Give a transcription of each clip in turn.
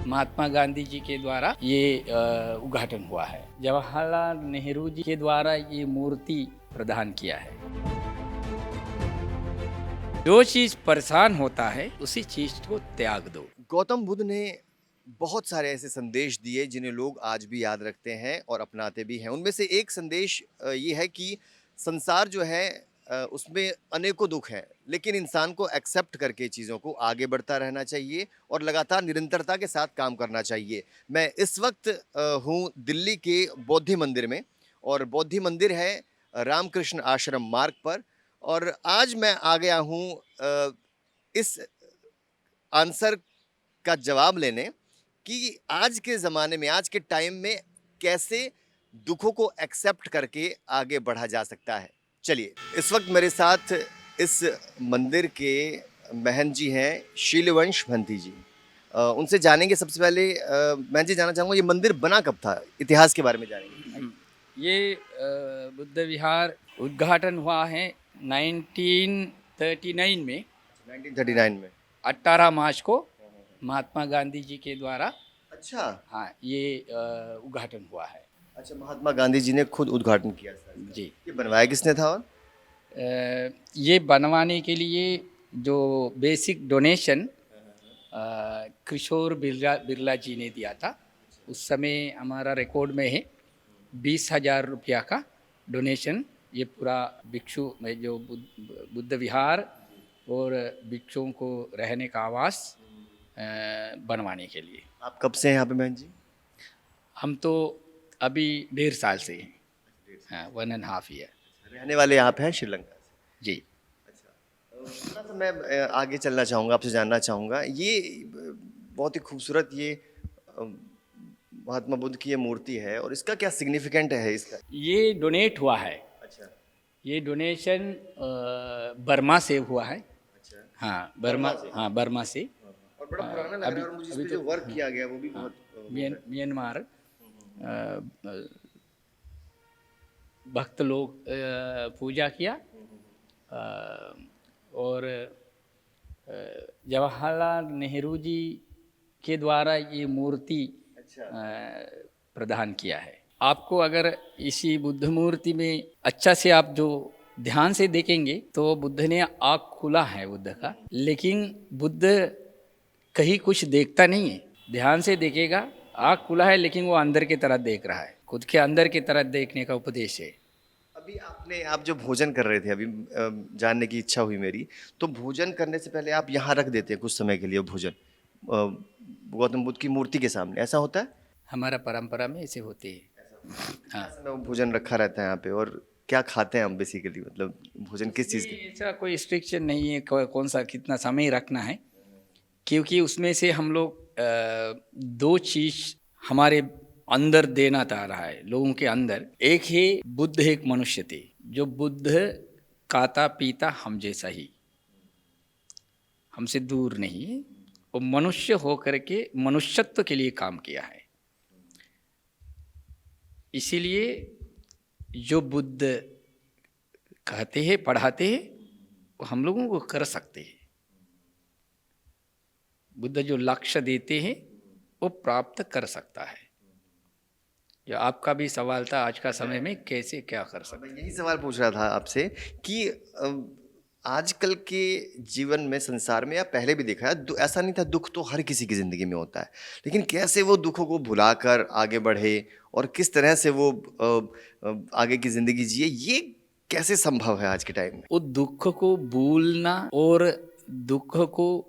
महात्मा गांधी जी के द्वारा ये उद्घाटन हुआ है। जवाहरलाल नेहरू जी के द्वारा ये मूर्ति प्रदान किया है। जो चीज परेशान होता है उसी चीज को त्याग दो। गौतम बुद्ध ने बहुत सारे ऐसे संदेश दिए जिन्हें लोग आज भी याद रखते हैं और अपनाते भी हैं। उनमें से एक संदेश ये है कि संसार जो है उसमें अनेकों दुख हैं, लेकिन इंसान को एक्सेप्ट करके चीज़ों को आगे बढ़ता रहना चाहिए और लगातार निरंतरता के साथ काम करना चाहिए। मैं इस वक्त हूँ दिल्ली के बौद्धि मंदिर में, और बौद्धि मंदिर है रामकृष्ण आश्रम मार्ग पर, और आज मैं आ गया हूँ इस आंसर का जवाब लेने कि आज के ज़माने में, आज के टाइम में कैसे दुखों को एक्सेप्ट करके आगे बढ़ा जा सकता है। चलिए, इस वक्त मेरे साथ इस मंदिर के महंत जी हैं शीलवंश भंती जी। उनसे जानेंगे। सबसे पहले मैं जी जानना चाहूँगा, ये मंदिर बना कब था, इतिहास के बारे में जानेंगे। ये बुद्ध विहार उद्घाटन हुआ है 1939 में। 1939 में 18 मार्च को महात्मा गांधी जी के द्वारा अच्छा। हाँ ये उद्घाटन हुआ है। अच्छा, महात्मा गांधी जी ने खुद उद्घाटन किया था इसका। जी। ये बनवाया किसने था? और ये बनवाने के लिए जो बेसिक डोनेशन किशोर बिरला जी ने दिया था, उस समय हमारा रिकॉर्ड में है 20,000 रुपया का डोनेशन। ये पूरा भिक्षु में जो बुद्ध विहार और भिक्षुओं को रहने का आवास बनवाने के लिए। आप कब से हैं यहाँ पे बहन जी? हम तो अभी 1.5 साल से हैं। हाँ, 1.5 ईयर। रहने वाले यहाँ पे हैं श्रीलंका से? जी। अच्छा, थोड़ा सा मैं आगे चलना चाहूँगा, आपसे जानना चाहूँगा, ये बहुत ही खूबसूरत ये महात्मा बुद्ध की ये मूर्ति है, और इसका क्या सिग्निफिकेंट है इसका? ये डोनेट हुआ है। अच्छा। ये डोनेशन बर्मा से हुआ है। अच्छा। हाँ, बर्मा से। हाँ, बर्मा से। और बड़ा पुराना लग रहा है, और मुझे इस पे जो वर्क किया गया वो भी बहुत म्यांमार भक्त लोग पूजा किया। और जवाहरलाल नेहरू जी के द्वारा ये मूर्ति प्रदान किया है। आपको अगर इसी बुद्ध मूर्ति में अच्छा से आप जो ध्यान से देखेंगे तो बुद्ध ने आँख खुला है बुद्ध का, लेकिन बुद्ध कहीं कुछ देखता नहीं है। ध्यान से देखेगा, आँख खुला है लेकिन वो अंदर की तरफ देख रहा है, खुद के अंदर की तरफ देखने का उपदेश है। अभी आप जो भोजन कर रहे थे, अभी जानने की इच्छा हुई मेरी, तो भोजन करने से पहले आप यहाँ रख देते हैं कुछ समय के लिए भोजन गौतम बुद्ध की मूर्ति के सामने, ऐसा होता है? हमारा परंपरा में ऐसे होते हैं। हाँ, वो भोजन रखा रहता है यहाँ पे। और क्या खाते हैं हम बेसिकली, मतलब भोजन किस चीज़ के? ऐसा कोई रिस्ट्रिक्शन नहीं है कौन सा कितना समय रखना है, क्योंकि उसमें से हम लोग 2 चीज़ हमारे अंदर देना चाह रहा है लोगों के अंदर। एक है बुद्ध एक मनुष्य थे, जो बुद्ध खाता पीता हम जैसा ही, हमसे दूर नहीं है, वो मनुष्य होकर के मनुष्यत्व के लिए काम किया है। इसीलिए जो बुद्ध कहते हैं पढ़ाते हैं वो हम लोगों को कर सकते हैं। बुद्ध जो लक्ष्य देते हैं वो प्राप्त कर सकता है। ये आपका भी सवाल था आज का समय में कैसे क्या कर सकते। मैं यही सवाल पूछ रहा था आपसे कि आजकल के जीवन में, संसार में, या पहले भी देखा है, ऐसा नहीं था, दुख तो हर किसी की ज़िंदगी में होता है, लेकिन कैसे वो दुखों को भुलाकर आगे बढ़े और किस तरह से वो आगे की ज़िंदगी जिए, ये कैसे संभव है आज के टाइम में? वो दुख को भूलना और दुख को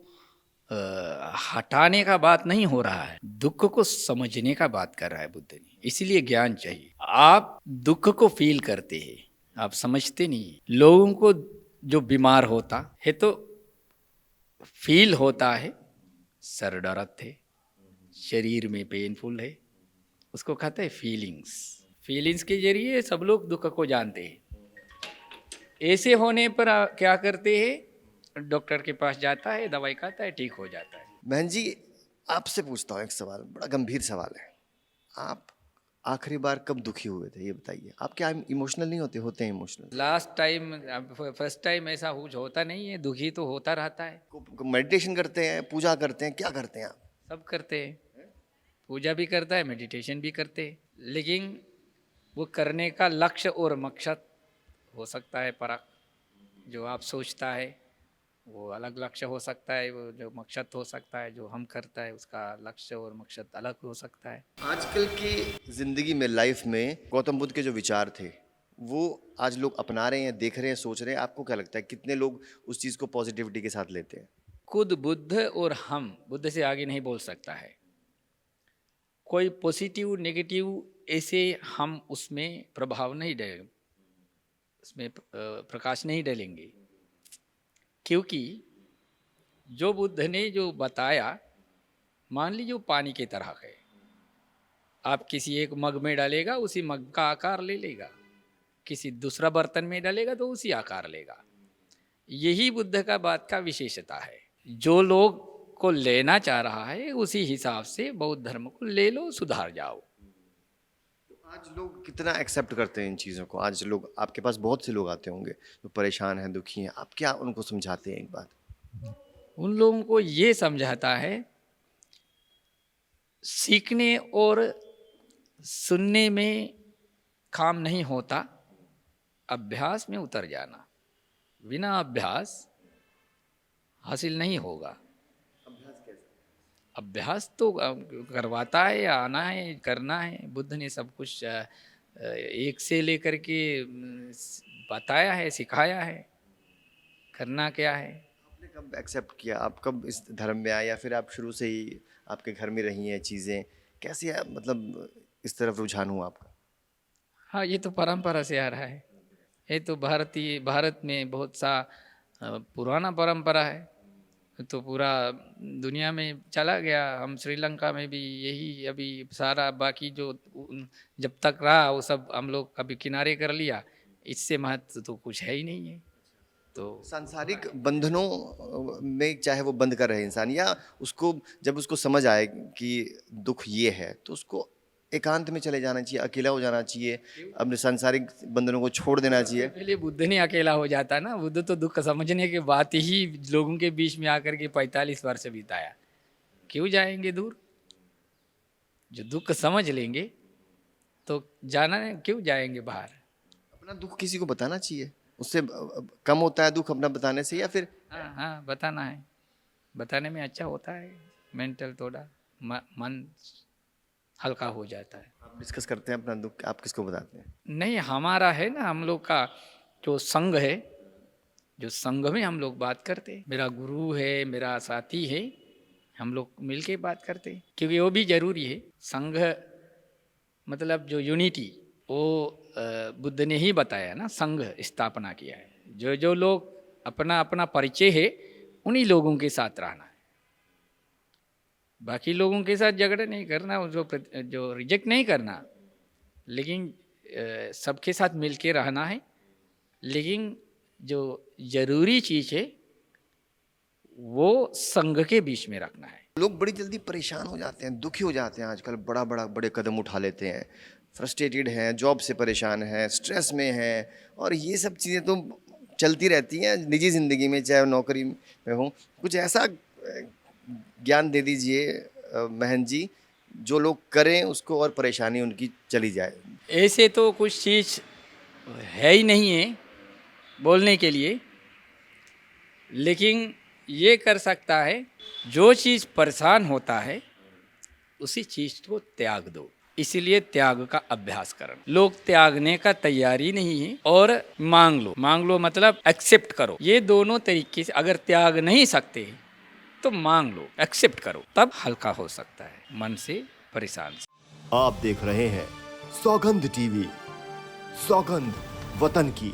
हटाने का बात नहीं हो रहा है, दुख को समझने का बात कर रहा है बुद्ध ने। इसीलिए ज्ञान चाहिए। आप दुख को फील करते हैं, आप समझते नहीं। लोगों को जो बीमार होता है तो फील होता है, सर दर्द है, शरीर में पेनफुल है, उसको कहते हैं फीलिंग्स। फीलिंग्स के जरिए सब लोग दुख को जानते हैं। ऐसे होने पर क्या करते हैं, डॉक्टर के पास जाता है, दवाई खाता है, ठीक हो जाता है। बहन जी, आपसे पूछता हूँ एक सवाल, बड़ा गंभीर सवाल है। आप आखिरी बार कब दुखी हुए थे, ये बताइए। आप क्या इमोशनल नहीं होते? होते हैं emotional. Last time, first time ऐसा कुछ होता नहीं है, दुखी तो होता रहता है। मेडिटेशन करते हैं, पूजा करते हैं, क्या करते हैं आप? सब करते हैं। पूजा भी करता है, मेडिटेशन भी करते हैं, लेकिन वो करने का लक्ष्य और मकसद हो सकता है फर्क। जो आप सोचता है वो अलग लक्ष्य हो सकता है, वो जो मकसद हो सकता है, जो हम करता है उसका लक्ष्य और मकसद अलग हो सकता है। आजकल की ज़िंदगी में, लाइफ में गौतम बुद्ध के जो विचार थे, वो आज लोग अपना रहे हैं, देख रहे हैं, सोच रहे हैं। आपको क्या लगता है कितने लोग उस चीज़ को पॉजिटिविटी के साथ लेते हैं? खुद बुद्ध और हम बुद्ध से आगे नहीं बोल सकता है। कोई पॉजिटिव नेगेटिव ऐसे हम उसमें प्रभाव नहीं डालेंगे, उसमें प्रकाश नहीं डालेंगे, क्योंकि जो बुद्ध ने जो बताया, मान लीजिए वो पानी की तरह है। आप किसी एक मग में डालेगा, उसी मग का आकार ले लेगा, किसी दूसरा बर्तन में डालेगा तो उसी आकार लेगा। यही बुद्ध का बात का विशेषता है। जो लोग को लेना चाह रहा है उसी हिसाब से बौद्ध धर्म को ले लो, सुधार जाओ। आज लोग कितना एक्सेप्ट करते हैं इन चीज़ों को? आज लोग, आपके पास बहुत से लोग आते होंगे जो परेशान हैं, दुखी हैं, आप क्या उनको समझाते हैं एक बात? उन लोगों को ये समझाता है, सीखने और सुनने में काम नहीं होता, अभ्यास में उतर जाना। बिना अभ्यास हासिल नहीं होगा। अभ्यास तो करवाता है, आना है, करना है। बुद्ध ने सब कुछ एक से लेकर के बताया है, सिखाया है, करना क्या है। आपने कब एक्सेप्ट किया? आप कब इस धर्म में आए, या फिर आप शुरू से ही आपके घर में रही हैं चीज़ें? कैसे मतलब इस तरफ रुझान हुआ आपका? हाँ, ये तो परंपरा से आ रहा है। ये तो भारत में बहुत सा पुराना परंपरा है, तो पूरा दुनिया में चला गया। हम श्रीलंका में भी यही अभी सारा बाकी जो जब तक रहा वो सब हम लोग कभी किनारे कर लिया। इससे महत्व तो कुछ है ही नहीं है। तो सांसारिक बंधनों में चाहे वो बंद कर रहे इंसान, या उसको जब उसको समझ आए कि दुख ये है, तो उसको एकांत में चले जाना चाहिए, अकेला हो जाना चाहिए, अपने सांसारिक बंधनों को छोड़ देना चाहिए। पहले बुद्ध नहीं अकेला हो जाता ना। बुद्ध तो दुख समझने के बाद ही लोगों के बीच में आकर के 45 वर्ष बिताया। क्यों जाएंगे दूर? जो दुख समझ लेंगे तो जाना क्यों जाएंगे बाहर? अपना दुख किसी को बताना चाहिए, उससे कम होता है दुख अपना बताने से, या फिर? हाँ हाँ, बताना है। बताने में अच्छा होता है, मेंटल थोड़ा मन हल्का हो जाता है। आप डिस्कस करते हैं अपना दुख, आप किसको बताते हैं? नहीं, हमारा है ना, हम लोग का जो संघ है, जो संघ में हम लोग बात करते हैं। मेरा गुरु है, मेरा साथी है, हम लोग मिलके बात करते हैं, क्योंकि वो भी जरूरी है। संघ मतलब जो यूनिटी, वो बुद्ध ने ही बताया ना, संघ स्थापना किया है। जो जो लोग अपना अपना परिचय है, उन्हीं लोगों के साथ रहना है। बाकी लोगों के साथ झगड़ा नहीं करना, जो रिजेक्ट नहीं करना, लेकिन सबके साथ मिलके रहना है। लेकिन जो जरूरी चीज़ है वो संघ के बीच में रखना है। लोग बड़ी जल्दी परेशान हो जाते हैं, दुखी हो जाते हैं आजकल, बड़े कदम उठा लेते हैं, फ्रस्ट्रेटेड हैं, जॉब से परेशान हैं, स्ट्रेस में हैं, और ये सब चीज़ें तो चलती रहती हैं निजी ज़िंदगी में, चाहे नौकरी में हो। कुछ ऐसा ज्ञान दे दीजिए महन जी, जो लोग करें उसको और परेशानी उनकी चली जाए। ऐसे तो कुछ चीज़ है ही नहीं है बोलने के लिए, लेकिन ये कर सकता है, जो चीज़ परेशान होता है उसी चीज़ को त्याग दो। इसीलिए त्याग का अभ्यास करना। लोग त्यागने का तैयारी नहीं है, और मांग लो मतलब एक्सेप्ट करो। ये दोनों तरीके से, अगर त्याग नहीं सकते तो मांग लो, एक्सेप्ट करो, तब हल्का हो सकता है मन से, परेशान से। आप देख रहे हैं सौगंध टीवी, सौगंध वतन की।